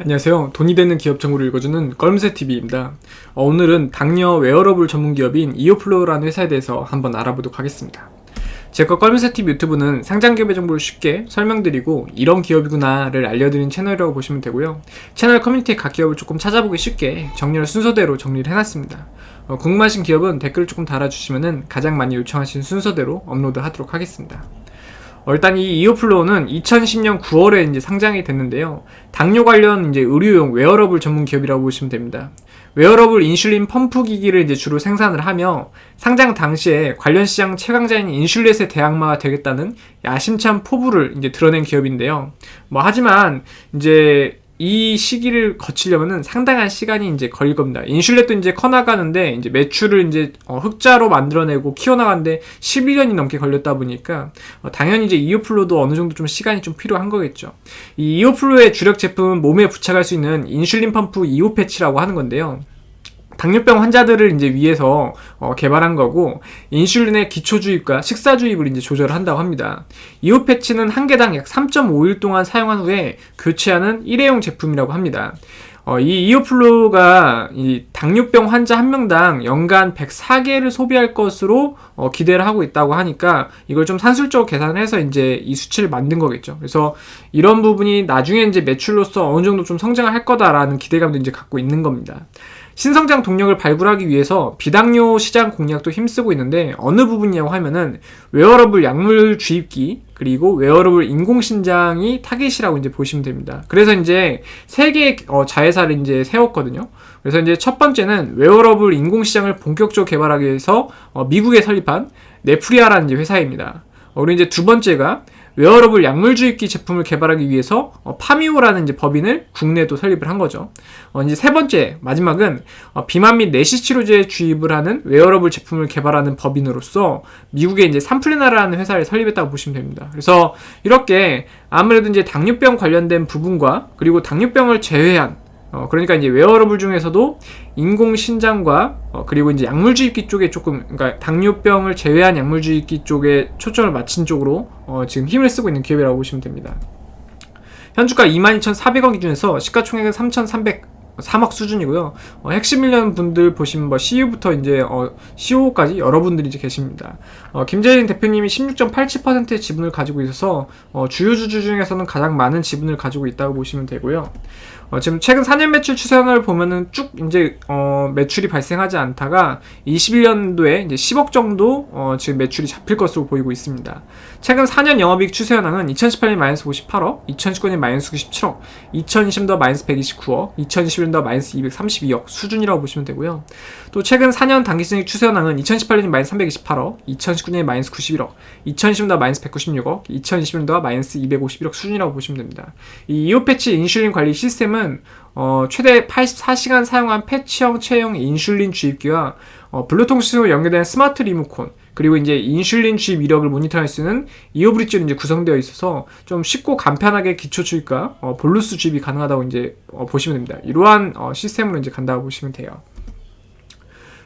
안녕하세요. 돈이 되는 기업 정보를 읽어주는 껄무새TV입니다. 오늘은 당뇨 웨어러블 전문 기업인 이오플로우라는 회사에 대해서 한번 알아보도록 하겠습니다. 제가 껄무새TV 유튜브는 상장 기업의 정보를 쉽게 설명드리고 이런 기업이구나를 알려드리는 채널이라고 보시면 되고요. 채널 커뮤니티에 각 기업을 조금 찾아보기 쉽게 정리를 순서대로 정리를 해놨습니다. 궁금하신 기업은 댓글을 조금 달아주시면 가장 많이 요청하신 순서대로 업로드 하도록 하겠습니다. 일단 이 이오플로우는 2010년 9월에 이제 상장이 됐는데요. 당뇨 관련 이제 의료용 웨어러블 전문 기업이라고 보시면 됩니다. 웨어러블 인슐린 펌프 기기를 이제 주로 생산을 하며 상장 당시에 관련 시장 최강자인 인슐렛의 대항마가 되겠다는 야심찬 포부를 이제 드러낸 기업인데요. 하지만 이제 이 시기를 거치려면은 상당한 시간이 이제 걸릴 겁니다. 인슐렛도 이제 커나가는데 이제 매출을 이제 흑자로 만들어내고 키워나가는데 11년이 넘게 걸렸다 보니까 당연히 이제 이오플로도 어느 정도 좀 시간이 좀 필요한 거겠죠. 이 이오플로의 주력 제품은 몸에 부착할 수 있는 인슐린 펌프 이오 패치라고 하는 건데요. 당뇨병 환자들을 이제 위해서 개발한 거고, 인슐린의 기초 주입과 식사 주입을 이제 조절을 한다고 합니다. 이오 패치는 한 개당 약 3.5일 동안 사용한 후에 교체하는 일회용 제품이라고 합니다. 이 이오플로가 이 당뇨병 환자 한 명당 연간 104개를 소비할 것으로 기대를 하고 있다고 하니까 이걸 좀 산술적으로 계산을 해서 이제 이 수치를 만든 거겠죠. 그래서 이런 부분이 나중에 이제 매출로서 어느 정도 좀 성장을 할 거다라는 기대감도 이제 갖고 있는 겁니다. 신성장 동력을 발굴하기 위해서 비당뇨 시장 공략도 힘쓰고 있는데 어느 부분이냐고 하면은 웨어러블 약물 주입기 그리고 웨어러블 인공신장이 타깃이라고 이제 보시면 됩니다. 그래서 이제 세 개의 자회사를 이제 세웠거든요. 그래서 이제 첫 번째는 웨어러블 인공신장을 본격적으로 개발하기 위해서 미국에 설립한 네프리아라는 이제 회사입니다. 그리고 이제 두 번째가 웨어러블 약물 주입기 제품을 개발하기 위해서 파미오라는 이제 법인을 국내에도 설립을 한 거죠. 이제 세 번째 마지막은 비만 및 내시 치료제에 주입을 하는 웨어러블 제품을 개발하는 법인으로서 미국에 이제 삼플레나라는 회사를 설립했다고 보시면 됩니다. 그래서 이렇게 아무래도 이제 당뇨병 관련된 부분과 그리고 당뇨병을 제외한 그러니까 이제 웨어러블 중에서도 인공신장과 그리고 이제 약물주입기 쪽에 조금, 그러니까 당뇨병을 제외한 약물주입기 쪽에 초점을 맞춘 쪽으로 지금 힘을 쓰고 있는 기업이라고 보시면 됩니다. 현주가 22,400원 기준에서 시가총액은 3,303억 수준이고요. 핵심 일련 분들 보시면 CEO부터 이제 COO까지 여러분들이 이제 계십니다. 김재인 대표님이 16.87%의 지분을 가지고 있어서 주요 주주 중에서는 가장 많은 지분을 가지고 있다고 보시면 되고요. 지금 최근 4년 매출 추세선을 보면은 쭉 이제 매출이 발생하지 않다가 21년도에 이제 10억 정도 지금 매출이 잡힐 것으로 보이고 있습니다. 최근 4년 영업이익 추세 현황은 2018년 마이너스 58억, 2019년 마이너스 97억, 2020년 마이너스 129억, 2021년 마이너스 232억 수준이라고 보시면 되고요. 또 최근 4년 당기순이익 추세 현황은 2018년 마이너스 328억, 2019년 마이너스 91억, 2020년 마이너스 196억, 2021년 마이너스 251억 수준이라고 보시면 됩니다. 이 이오패치 인슐린 관리 시스템은 최대 84시간 사용한 패치형 체형 인슐린 주입기와 블루통신으로 연결된 스마트 리모컨 그리고 이제 인슐린 주입 이력을 모니터할 수 있는 이오브릿지로 이제 구성되어 있어서 좀 쉽고 간편하게 기초 주입과 볼루스 주입이 가능하다고 이제 보시면 됩니다. 이러한 시스템으로 이제 간다고 보시면 돼요.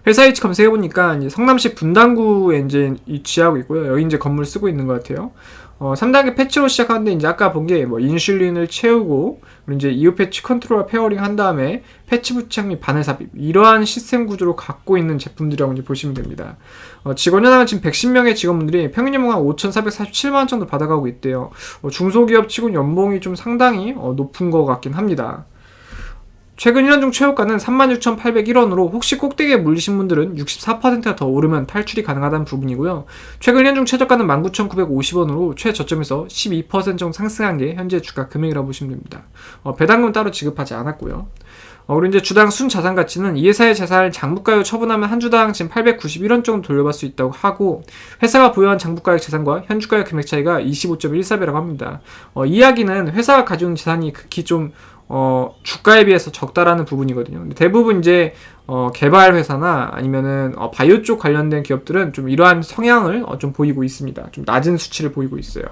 회사 위치 검색해보니까 이제 성남시 분당구에 이제 위치하고 있고요. 여기 이제 건물 쓰고 있는 것 같아요. 3단계 패치로 시작하는데 이제 아까 본 게 인슐린을 채우고 그리고 이제 이오 패치 컨트롤러 페어링 한 다음에 패치 부착 및 바늘 삽입 이러한 시스템 구조로 갖고 있는 제품들이라고 이제 보시면 됩니다. 직원 연합은 지금 110명의 직원분들이 평균 연봉 한 5,447만원 정도 받아가고 있대요. 중소기업 치곤 연봉이 좀 상당히 높은 것 같긴 합니다. 최근 1년 중 최고가는 36,801원으로 혹시 꼭대기에 물리신 분들은 64%가 더 오르면 탈출이 가능하다는 부분이고요. 최근 1년 중 최저가는 19,950원으로 최저점에서 12% 정도 상승한 게 현재 주가 금액이라고 보시면 됩니다. 배당금 따로 지급하지 않았고요. 그리고 이제 주당 순자산 가치는 이 회사의 재산을 장부가로 처분하면 한 주당 지금 891원 정도 돌려받을 수 있다고 하고, 회사가 보유한 장부가액 재산과 현주가액 금액 차이가 25.14배라고 합니다. 이 이야기는 회사가 가지고 있는 재산이 극히 좀 주가에 비해서 적다라는 부분이거든요. 근데 대부분 이제 개발 회사나 아니면은 바이오 쪽 관련된 기업들은 좀 이러한 성향을 좀 보이고 있습니다. 좀 낮은 수치를 보이고 있어요.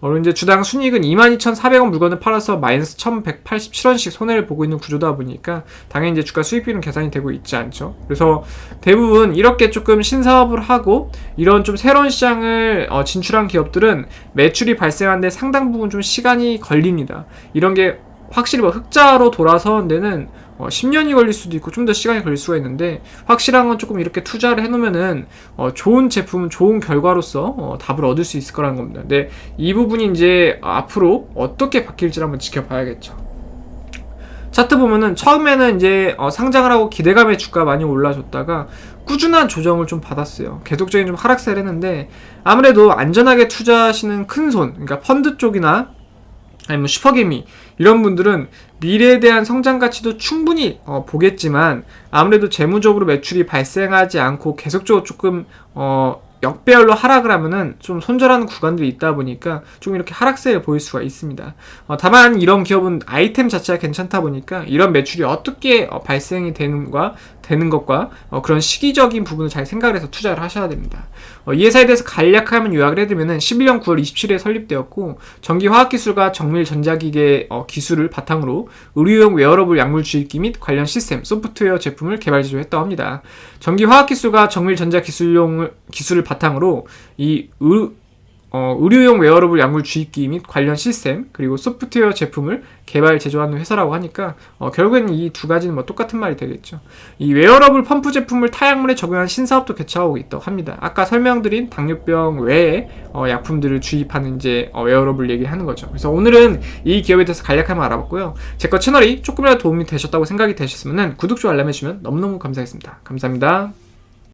그리고 이제 주당 순이익은 22,400원 물건을 팔아서 마이너스 1,187원씩 손해를 보고 있는 구조다 보니까 당연히 이제 주가 수익비는 계산이 되고 있지 않죠. 그래서 대부분 이렇게 조금 신사업을 하고 이런 좀 새로운 시장을 진출한 기업들은 매출이 발생하는데 상당 부분 좀 시간이 걸립니다. 이런 게 확실히 뭐 흑자로 돌아서는 데는 10년이 걸릴 수도 있고 좀 더 시간이 걸릴 수가 있는데, 확실한 건 조금 이렇게 투자를 해놓으면은 좋은 제품, 좋은 결과로서 답을 얻을 수 있을 거라는 겁니다. 근데 이 부분이 이제 앞으로 어떻게 바뀔지를 한번 지켜봐야겠죠. 차트 보면은 처음에는 이제 상장을 하고 기대감에 주가 많이 올라줬다가 꾸준한 조정을 좀 받았어요. 계속적인 좀 하락세를 했는데, 아무래도 안전하게 투자하시는 큰손, 그러니까 펀드 쪽이나 아니면 슈퍼개미 이런 분들은 미래에 대한 성장 가치도 충분히 보겠지만, 아무래도 재무적으로 매출이 발생하지 않고 계속적으로 조금 역배열로 하락을 하면은 좀 손절하는 구간들이 있다 보니까 좀 이렇게 하락세를 보일 수가 있습니다. 다만 이런 기업은 아이템 자체가 괜찮다 보니까 이런 매출이 어떻게 발생이 되는 것과 그런 시기적인 부분을 잘 생각을 해서 투자를 하셔야 됩니다. 이 회사에 대해서 간략하면 요약을 해드리면은 11년 9월 27일에 설립되었고, 전기화학기술과 정밀전자기계 기술을 바탕으로 의료용 웨어러블 약물 주입기 및 관련 시스템, 소프트웨어 제품을 개발 제조했다고 합니다. 전기화학기술과 정밀전자기술을 바탕으로 이 의료용 웨어러블 약물 주입기 및 관련 시스템, 그리고 소프트웨어 제품을 개발 제조하는 회사라고 하니까 결국에는 이 두 가지는 뭐 똑같은 말이 되겠죠. 이 웨어러블 펌프 제품을 타약물에 적용한 신사업도 개최하고 있다고 합니다. 아까 설명드린 당뇨병 외에 약품들을 주입하는 이제 웨어러블 얘기하는 거죠. 그래서 오늘은 이 기업에 대해서 간략하게 알아봤고요. 제 거 채널이 조금이라도 도움이 되셨다고 생각이 되셨으면 구독, 좋아요, 알람 해주시면 너무너무 감사하겠습니다. 감사합니다.